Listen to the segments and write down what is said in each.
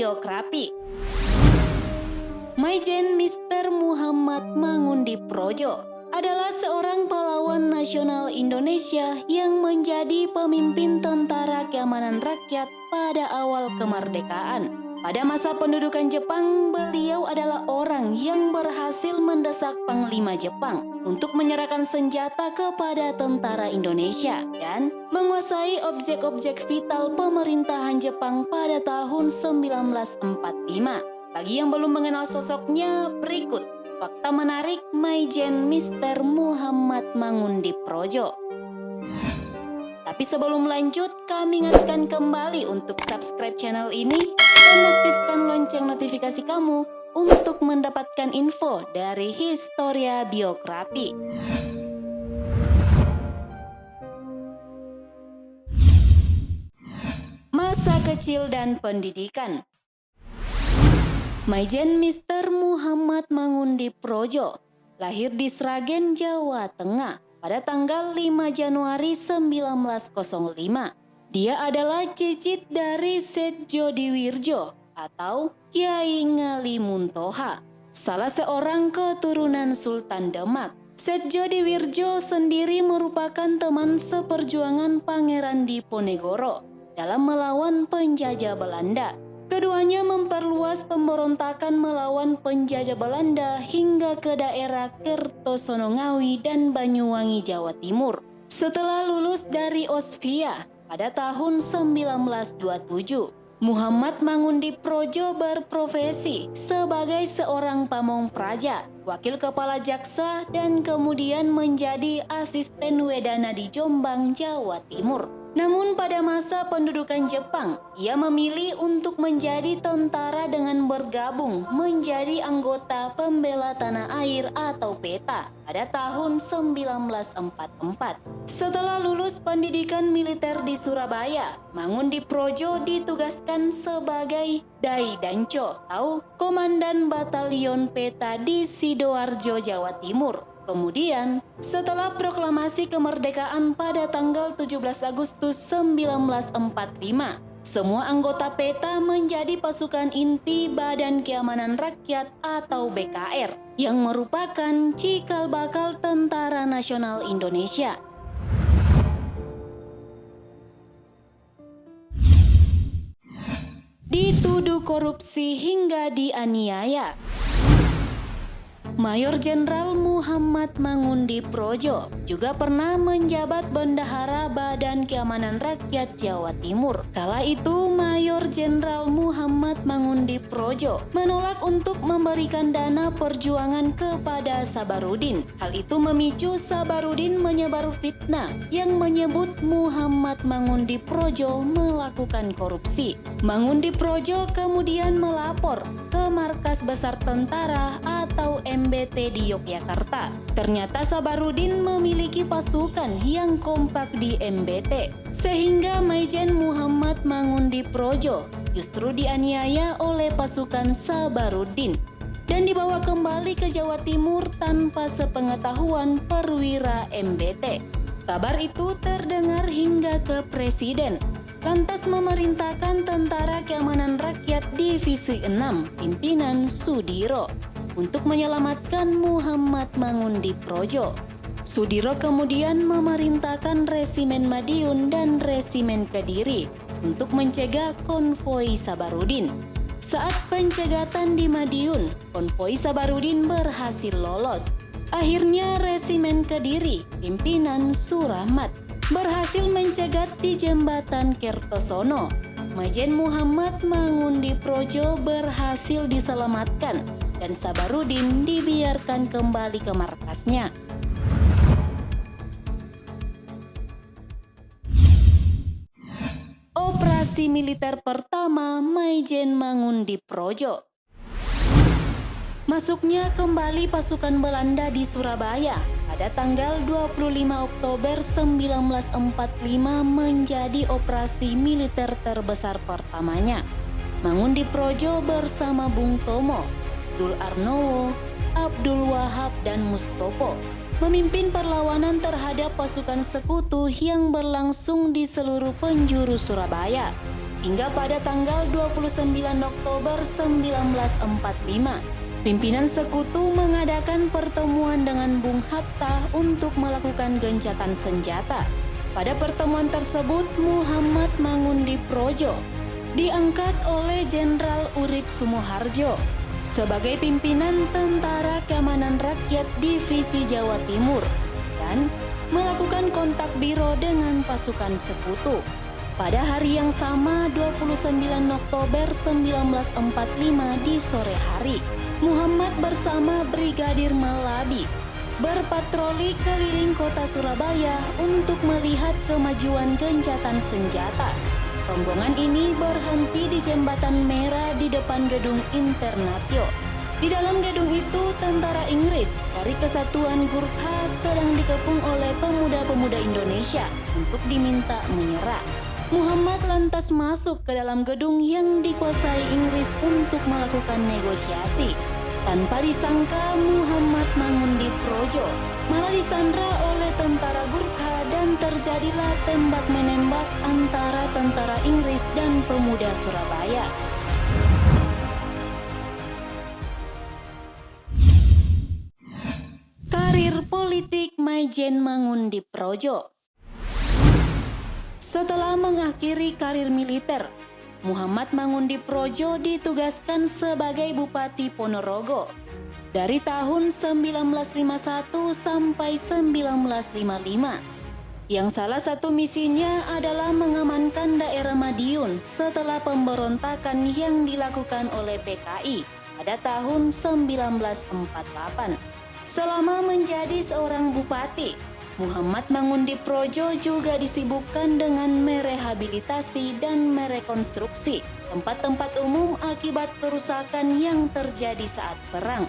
Biografi. Maijen Mr. Muhammad Mangundiprojo adalah seorang pahlawan nasional Indonesia yang menjadi pemimpin tentara keamanan rakyat pada awal kemerdekaan. Pada masa pendudukan Jepang, beliau adalah orang yang berhasil mendesak Panglima Jepang untuk menyerahkan senjata kepada tentara Indonesia dan menguasai objek-objek vital pemerintahan Jepang pada tahun 1945. Bagi yang belum mengenal sosoknya, berikut fakta menarik Maijen Mr. Muhammad Mangundiprojo. Tapi sebelum lanjut, kami ingatkan kembali untuk subscribe channel ini dan aktifkan lonceng notifikasi kamu untuk mendapatkan info dari Historia Biografi. Masa kecil dan pendidikan. Maijen Mr. Muhammad Mangundiprojo lahir di Sragen, Jawa Tengah pada tanggal 5 Januari 1905. Dia adalah cicit dari Setjodiwirjo atau Kyai Ngalimuntoha, salah seorang keturunan Sultan Demak. Setjodiwirjo sendiri merupakan teman seperjuangan Pangeran Diponegoro dalam melawan penjajah Belanda. Keduanya memperluas pemberontakan melawan penjajah Belanda hingga ke daerah Kertosono Ngawi dan Banyuwangi, Jawa Timur. Setelah lulus dari Osvia pada tahun 1927, Muhammad Mangundiprojo berprofesi sebagai seorang pamong praja, wakil kepala jaksa, dan kemudian menjadi asisten wedana di Jombang, Jawa Timur. Namun pada masa pendudukan Jepang, ia memilih untuk menjadi tentara dengan bergabung menjadi anggota Pembela Tanah Air atau PETA pada tahun 1944. Setelah lulus pendidikan militer di Surabaya, Mangundiprojo ditugaskan sebagai Daidanco atau Komandan Batalion PETA di Sidoarjo, Jawa Timur. Kemudian, setelah proklamasi kemerdekaan pada tanggal 17 Agustus 1945, semua anggota PETA menjadi pasukan inti Badan Keamanan Rakyat atau BKR yang merupakan cikal bakal Tentara Nasional Indonesia. Dituduh korupsi hingga dianiaya. Mayor Jenderal Muhammad Mangundiprojo juga pernah menjabat Bendahara Badan Keamanan Rakyat Jawa Timur. Kala itu Mayor Jenderal Muhammad Mangundiprojo menolak untuk memberikan dana perjuangan kepada Sabarudin. Hal itu memicu Sabarudin menyebar fitnah yang menyebut Muhammad Mangundiprojo melakukan korupsi. Mangundiprojo kemudian melapor ke Markas Besar Tentara atau MBT di Yogyakarta. Ternyata Sabarudin memiliki pasukan yang kompak di MBT, sehingga Maijen Muhammad Mangundiprojo justru dianiaya oleh pasukan Sabarudin dan dibawa kembali ke Jawa Timur tanpa sepengetahuan perwira MBT. Kabar itu terdengar hingga ke Presiden, lantas memerintahkan Tentara Keamanan Rakyat Divisi 6 pimpinan Sudiro untuk menyelamatkan Muhammad Mangundiprojo. Sudiro kemudian memerintahkan Resimen Madiun dan Resimen Kediri untuk mencegah konvoi Sabarudin. Saat pencegatan di Madiun, konvoi Sabarudin berhasil lolos. Akhirnya Resimen Kediri, pimpinan Surahmat, berhasil mencegat di jembatan Kertosono. Maijen Muhammad Mangundiprojo berhasil diselamatkan dan Sabarudin dibiarkan kembali ke markasnya. Operasi militer pertama Maijen Mangundiprojo. Masuknya kembali pasukan Belanda di Surabaya pada tanggal 25 Oktober 1945 menjadi operasi militer terbesar pertamanya. Mangundiprojo bersama Bung Tomo, Abdul Arnowo, Abdul Wahab, dan Mustopo memimpin perlawanan terhadap pasukan sekutu yang berlangsung di seluruh penjuru Surabaya. hingga pada tanggal 29 Oktober 1945. Pimpinan sekutu mengadakan pertemuan dengan Bung Hatta untuk melakukan gencatan senjata. Pada pertemuan tersebut, Muhammad Mangundiprojo diangkat oleh Jenderal Urip Sumoharjo sebagai pimpinan Tentara Keamanan Rakyat Divisi Jawa Timur dan melakukan kontak biro dengan pasukan sekutu. Pada hari yang sama, 29 Oktober 1945 di sore hari, Muhammad bersama Brigadir Malabi berpatroli keliling kota Surabaya untuk melihat kemajuan gencatan senjata. Rombongan ini berhenti di Jembatan Merah di depan gedung Internatio. Di dalam gedung itu, tentara Inggris dari Kesatuan Gurkha sedang dikepung oleh pemuda-pemuda Indonesia untuk diminta menyerah. Muhammad lantas masuk ke dalam gedung yang dikuasai Inggris untuk melakukan negosiasi. Tanpa disangka, Muhammad Mangundiprojo malah disandra oleh tentara Gurkha dan terjadilah tembak-menembak antara tentara Inggris dan pemuda Surabaya. Karir politik Maijen Mangundiprojo. Setelah mengakhiri karir militer, Muhammad Mangundiprojo ditugaskan sebagai Bupati Ponorogo dari tahun 1951 sampai 1955. Yang salah satu misinya adalah mengamankan daerah Madiun setelah pemberontakan yang dilakukan oleh PKI pada tahun 1948. Selama menjadi seorang bupati, Muhammad Mangundiprojo juga disibukkan dengan merehabilitasi dan merekonstruksi tempat-tempat umum akibat kerusakan yang terjadi saat perang.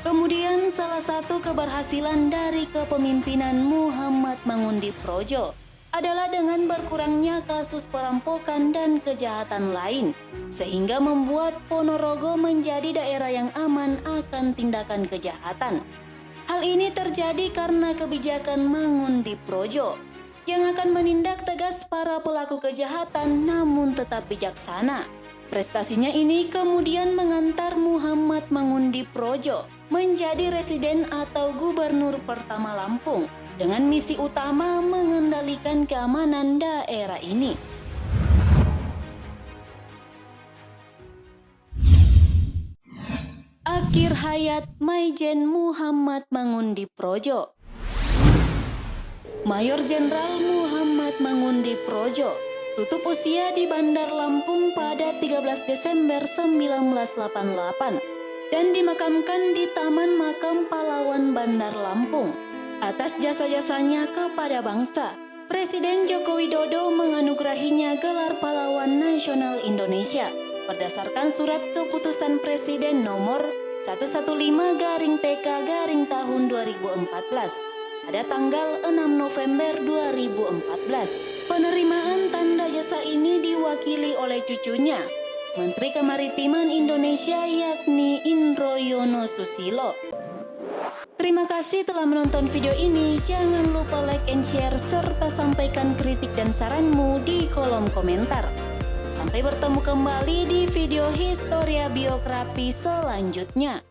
Kemudian salah satu keberhasilan dari kepemimpinan Muhammad Mangundiprojo adalah dengan berkurangnya kasus perampokan dan kejahatan lain, sehingga membuat Ponorogo menjadi daerah yang aman akan tindakan kejahatan. Hal ini terjadi karena kebijakan Mangundiprojo yang akan menindak tegas para pelaku kejahatan namun tetap bijaksana. Prestasinya ini kemudian mengantar Muhammad Mangundiprojo menjadi residen atau gubernur pertama Lampung dengan misi utama mengendalikan keamanan daerah ini. Akhir hayat Maijen Muhammad Mangundiprojo. Mayor Jenderal Muhammad Mangundiprojo tutup usia di Bandar Lampung pada 13 Desember 1988 dan dimakamkan di Taman Makam Pahlawan Bandar Lampung. Atas jasa-jasanya kepada bangsa, Presiden Joko Widodo menganugerahinya gelar Pahlawan Nasional Indonesia berdasarkan surat keputusan Presiden nomor 115/TK tahun 2014 pada tanggal 6 November 2014. Penerimaan tanda jasa ini diwakili oleh cucunya, Menteri Kemaritiman Indonesia yakni Indro Yono Susilo. Terima kasih telah menonton video ini. Jangan lupa like and share serta sampaikan kritik dan saranmu di kolom komentar. Sampai bertemu kembali di video Historia Biografi selanjutnya.